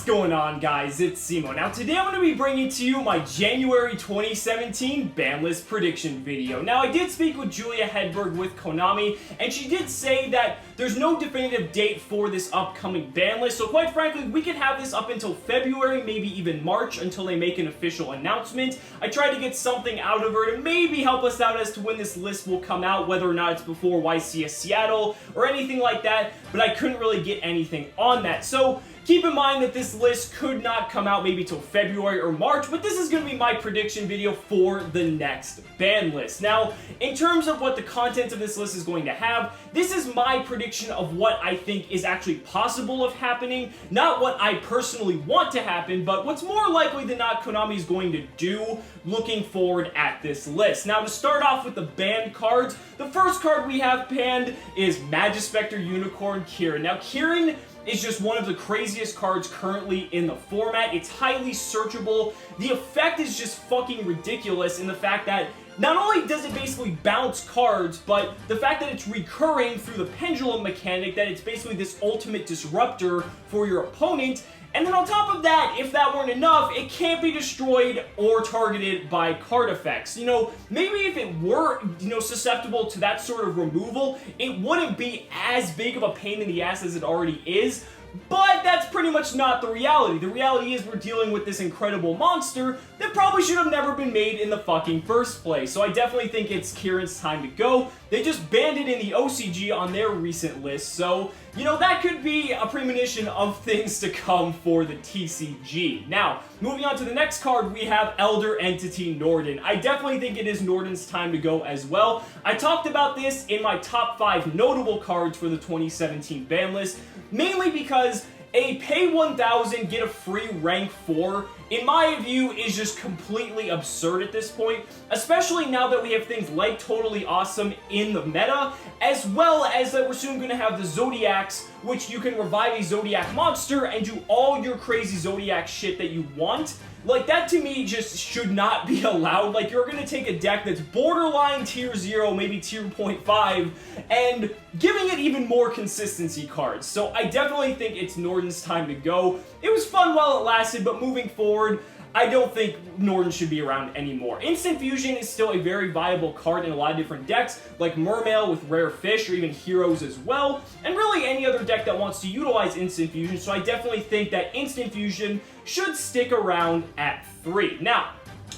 going on, guys? It's Cimo. Now today I'm going to be bringing to you my January 2017 Banlist prediction video. Now I did speak with Julia Hedberg with Konami, and she did say that there's no definitive date for this upcoming ban list, so quite frankly we could have this up until February, maybe even March, until they make an official announcement. I tried to get something out of her to maybe help us out as to when this list will come out, whether or not it's before YCS Seattle or anything like that, but I couldn't really get anything on that. So keep in mind that this list could not come out maybe till February or March, but this is going to be my prediction video for the next ban list. Now, in terms of what the content of this list is going to have, this is my prediction of what I think is actually possible of happening, not what I personally want to happen, but what's more likely than not Konami is going to do looking forward at this list. Now, to start off with the banned cards, the first card we have banned is Magispector Unicorn Kieran. Now, Kieran is just one of the craziest cards currently in the format. It's highly searchable. The effect is just fucking ridiculous in the fact that not only does it basically bounce cards, but the fact that it's recurring through the pendulum mechanic, that it's basically this ultimate disruptor for your opponent. And then on top of that, if that weren't enough, it can't be destroyed or targeted by card effects. You know, maybe if it were, susceptible to that sort of removal, it wouldn't be as big of a pain in the ass as it already is. But that's pretty much not the reality. The reality is we're dealing with this incredible monster that probably should have never been made in the fucking first place. So I definitely think it's Kieran's time to go. They just banned it in the OCG on their recent list, so, that could be a premonition of things to come for the TCG. Now, moving on to the next card, we have Elder Entity Norden. I definitely think it is Norden's time to go as well. I talked about this in my top 5 notable cards for the 2017 ban list, mainly because a pay 1,000, get a free rank 4, in my view, is just completely absurd at this point, especially now that we have things like Totally Awesome in the meta, as well as that we're soon going to have the Zodiacs, which you can revive a Zodiac monster and do all your crazy Zodiac shit that you want. Like, that to me just should not be allowed. Like, you're going to take a deck that's borderline tier 0, maybe tier 0.5, and giving it even more consistency cards. So I definitely think it's Norden's time to go. It was fun while it lasted, but moving forward, I don't think Norden should be around anymore. Instant Fusion is still a very viable card in a lot of different decks, like Mermail with Rare Fish, or even Heroes as well, and really any other deck that wants to utilize Instant Fusion, so I definitely think that Instant Fusion should stick around at 3. Now,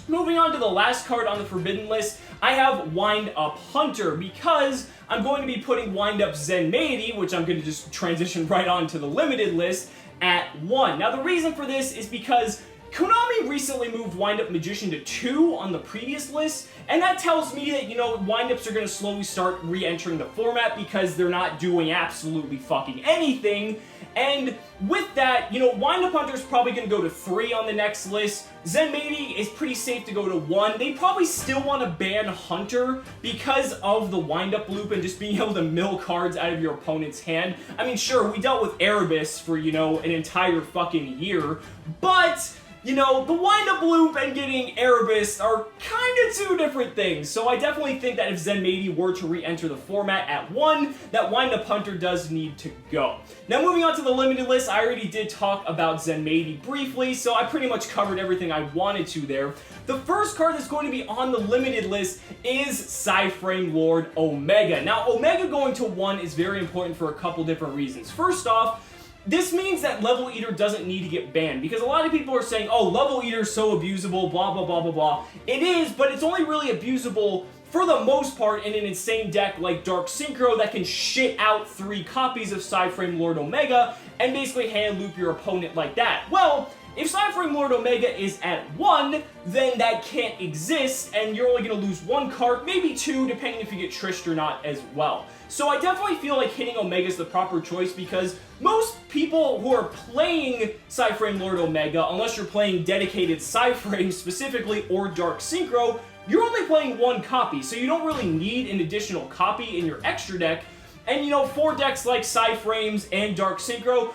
moving on to the last card on the Forbidden list, I have Wind Up Hunter, because I'm going to be putting Wind Up Zenmaity, which I'm going to just transition right on to the limited list, at 1. Now, the reason for this is because Konami recently moved Wind Up Magician to 2 on the previous list, and that tells me that, Wind-Ups are going to slowly start re-entering the format because they're not doing absolutely fucking anything. And with that, Wind-Up Hunter is probably going to go to 3 on the next list. Zenmaity is pretty safe to go to 1. They probably still want to ban Hunter because of the wind-up loop and just being able to mill cards out of your opponent's hand. I mean, sure, we dealt with Erebus for, an entire fucking year, but the wind-up loop and getting Erebus are kind of 2 different things, so I definitely think that if Zenmaity were to re-enter the format at 1, that Wind-Up Hunter does need to go. Now, moving on to the limited list, I already did talk about Zenmaity briefly, so I pretty much covered everything I wanted to there. The first card that's going to be on the limited list is Psyframe Lord Omega. Now, Omega going to 1 is very important for a couple different reasons. First off, this means that Level Eater doesn't need to get banned, because a lot of people are saying, oh, Level Eater is so abusable, blah, blah, blah, blah, blah. It is, but it's only really abusable for the most part in an insane deck like Dark Synchro that can shit out 3 copies of Psyframe Lord Omega and basically hand loop your opponent like that. Well, if Psyframe Lord Omega is at 1, then that can't exist, and you're only going to lose 1 card, maybe 2, depending if you get Trished or not as well. So I definitely feel like hitting Omega is the proper choice, because most people who are playing Psyframe Lord Omega, unless you're playing dedicated Psyframe specifically or Dark Synchro, you're only playing 1 copy, so you don't really need an additional copy in your extra deck. And for decks like Psyframes and Dark Synchro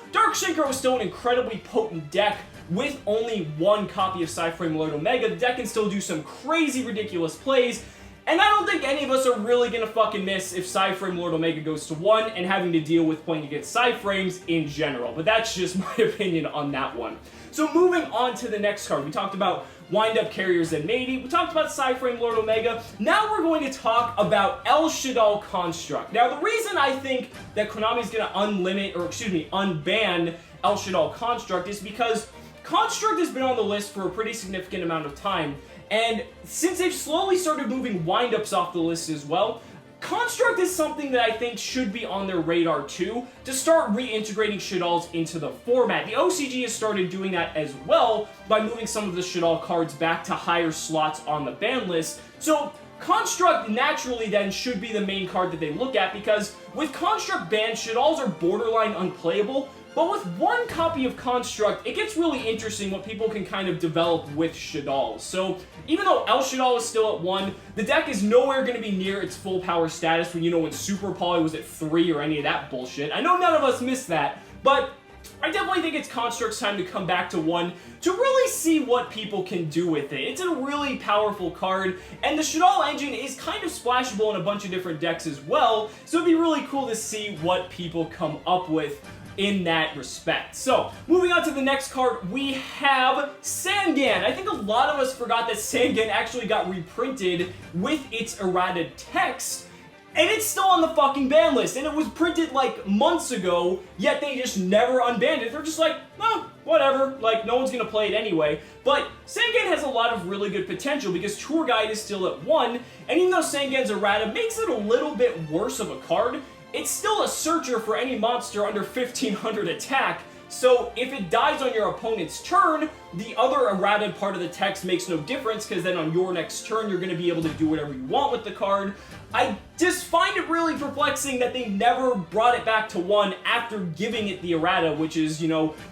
is still an incredibly potent deck with only 1 copy of Psyframe Lord Omega. The deck can still do some crazy ridiculous plays, And I don't think any of us are really gonna fucking miss if Psyframe Lord Omega goes to 1 and having to deal with playing against Psyframes in general. But that's just my opinion on that one. So moving on to the next card, we talked about Wind-Up Carriers and Matey, we talked about Psyframe Lord Omega, now we're going to talk about El Shaddoll Construct. Now the reason I think that Konami's gonna unban El Shaddoll Construct is because Construct has been on the list for a pretty significant amount of time, and since they've slowly started moving wind-ups off the list as well, Construct is something that I think should be on their radar too, to start reintegrating Shaddolls into the format. The OCG has started doing that as well, by moving some of the Shaddoll cards back to higher slots on the ban list, so Construct naturally then should be the main card that they look at, because with Construct banned, Shaddolls are borderline unplayable. But with one copy of Construct, it gets really interesting what people can kind of develop with Shaddolls. So, even though El Shaddoll is still at 1, the deck is nowhere going to be near its full power status when Super Poly was at 3 or any of that bullshit. I know none of us missed that, but I definitely think it's Construct's time to come back to 1 to really see what people can do with it. It's a really powerful card, and the Shaddoll engine is kind of splashable in a bunch of different decks as well, so it'd be really cool to see what people come up with in that respect. So, moving on to the next card, we have Sangan. I think a lot of us forgot that Sangan actually got reprinted with its errata text, and it's still on the fucking ban list, and it was printed like months ago, yet they just never unbanned it. They're just like, oh, whatever, like, no one's gonna play it anyway. But Sangan has a lot of really good potential because Tour Guide is still at 1, and even though Sangan's errata makes it a little bit worse of a card, it's still a searcher for any monster under 1500 attack, so if it dies on your opponent's turn, the other errata part of the text makes no difference, because then on your next turn you're going to be able to do whatever you want with the card. I just find it really perplexing that they never brought it back to 1 after giving it the errata, which is,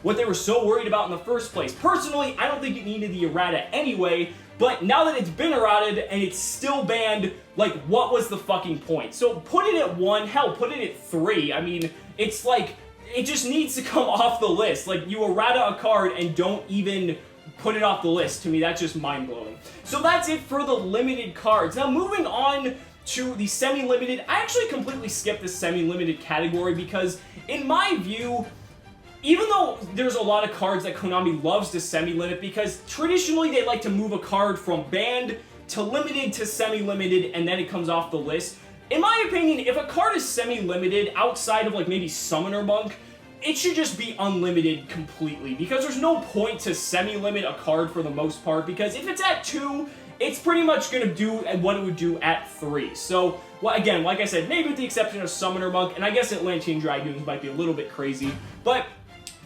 what they were so worried about in the first place. Personally, I don't think it needed the errata anyway, but now that it's been errated and it's still banned, like, what was the fucking point? So put it at 1, hell, put it at 3. I mean, it's like, it just needs to come off the list. Like, you errata a card and don't even put it off the list. To me, that's just mind-blowing. So that's it for the limited cards. Now, moving on to the semi-limited, I actually completely skipped the semi-limited category because, in my view, even though there's a lot of cards that Konami loves to semi-limit, because traditionally they like to move a card from banned to limited to semi-limited and then it comes off the list. In my opinion, if a card is semi-limited outside of like maybe Summoner Monk, it should just be unlimited completely, because there's no point to semi-limit a card for the most part, because if it's at 2, it's pretty much going to do what it would do at 3. So, well, again, like I said, maybe with the exception of Summoner Monk, and I guess Atlantean Dragoons might be a little bit crazy, but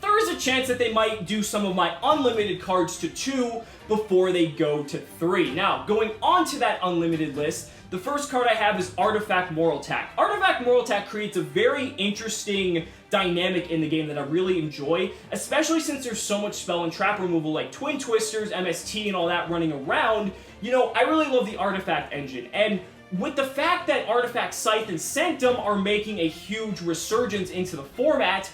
there is a chance that they might do some of my unlimited cards to 2 before they go to 3. Now, going on to that unlimited list, the first card I have is Artifact Moraltac. Artifact Moraltac creates a very interesting dynamic in the game that I really enjoy, especially since there's so much spell and trap removal like Twin Twisters, MST, and all that running around. I really love the Artifact engine, and with the fact that Artifact Scythe and Sanctum are making a huge resurgence into the format,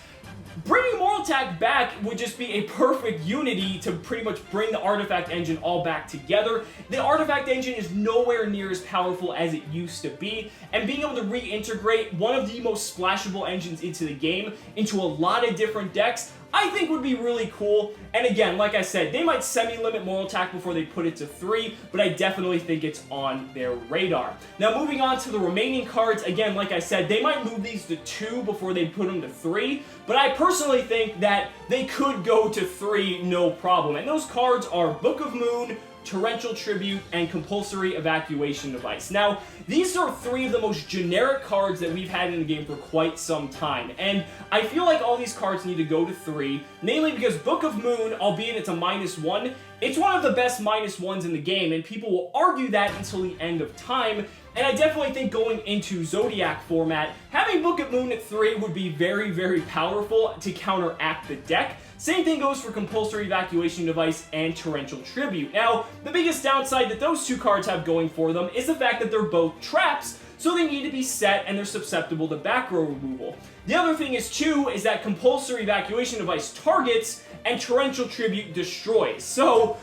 bringing Moraltac back would just be a perfect unity to pretty much bring the Artifact engine all back together. The Artifact engine is nowhere near as powerful as it used to be, and being able to reintegrate one of the most splashable engines into the game into a lot of different decks, I think would be really cool. And again, like I said, they might semi-limit Moraltac before they put it to 3, but I definitely think it's on their radar. Now, moving on to the remaining cards, again, like I said, they might move these to 2 before they put them to 3, but I personally think that they could go to 3 no problem. And those cards are Book of Moon, Torrential Tribute, and Compulsory Evacuation Device. Now, these are 3 of the most generic cards that we've had in the game for quite some time, and I feel like all these cards need to go to 3, namely because Book of Moon, albeit it's a -1, it's one of the best -1s in the game, and people will argue that until the end of time, and I definitely think going into Zodiac format, having Book of Moon at 3 would be very, very powerful to counteract the deck. Same thing goes for Compulsory Evacuation Device and Torrential Tribute. Now, the biggest downside that those 2 cards have going for them is the fact that they're both traps, so they need to be set and they're susceptible to back row removal. The other thing is, too, is that Compulsory Evacuation Device targets and Torrential Tribute destroys. So,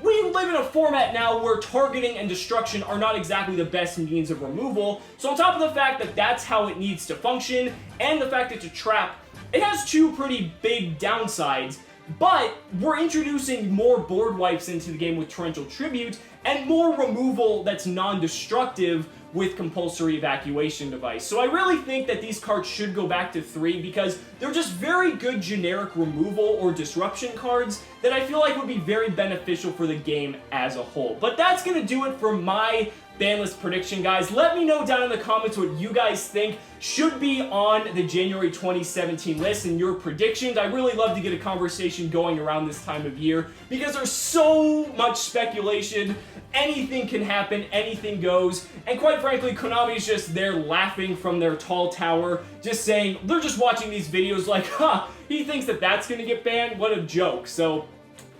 we live in a format now where targeting and destruction are not exactly the best means of removal. So on top of the fact that that's how it needs to function, and the fact that it's a trap, it has two pretty big downsides. But we're introducing more board wipes into the game with Torrential Tribute, and more removal that's non-destructive with Compulsory Evacuation Device. So I really think that these cards should go back to 3 because they're just very good generic removal or disruption cards that I feel like would be very beneficial for the game as a whole. But that's going to do it for my Banlist prediction, guys. Let me know down in the comments what you guys think should be on the January 2017 list and your predictions. I really love to get a conversation going around this time of year because there's so much speculation. Anything can happen, anything goes, and quite frankly, Konami's just there laughing from their tall tower, just saying, they're just watching these videos like, huh, he thinks that that's gonna get banned? What a joke. So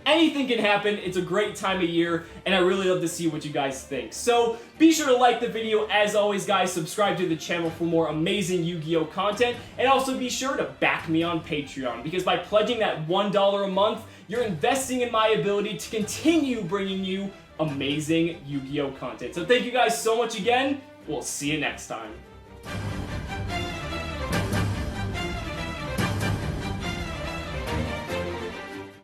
anything can happen. It's a great time of year, and I really love to see what you guys think. So be sure to like the video. As always, guys, subscribe to the channel for more amazing Yu-Gi-Oh! Content, and also be sure to back me on Patreon, because by pledging that $1 a month, you're investing in my ability to continue bringing you amazing Yu-Gi-Oh! Content. So thank you guys so much again. We'll see you next time.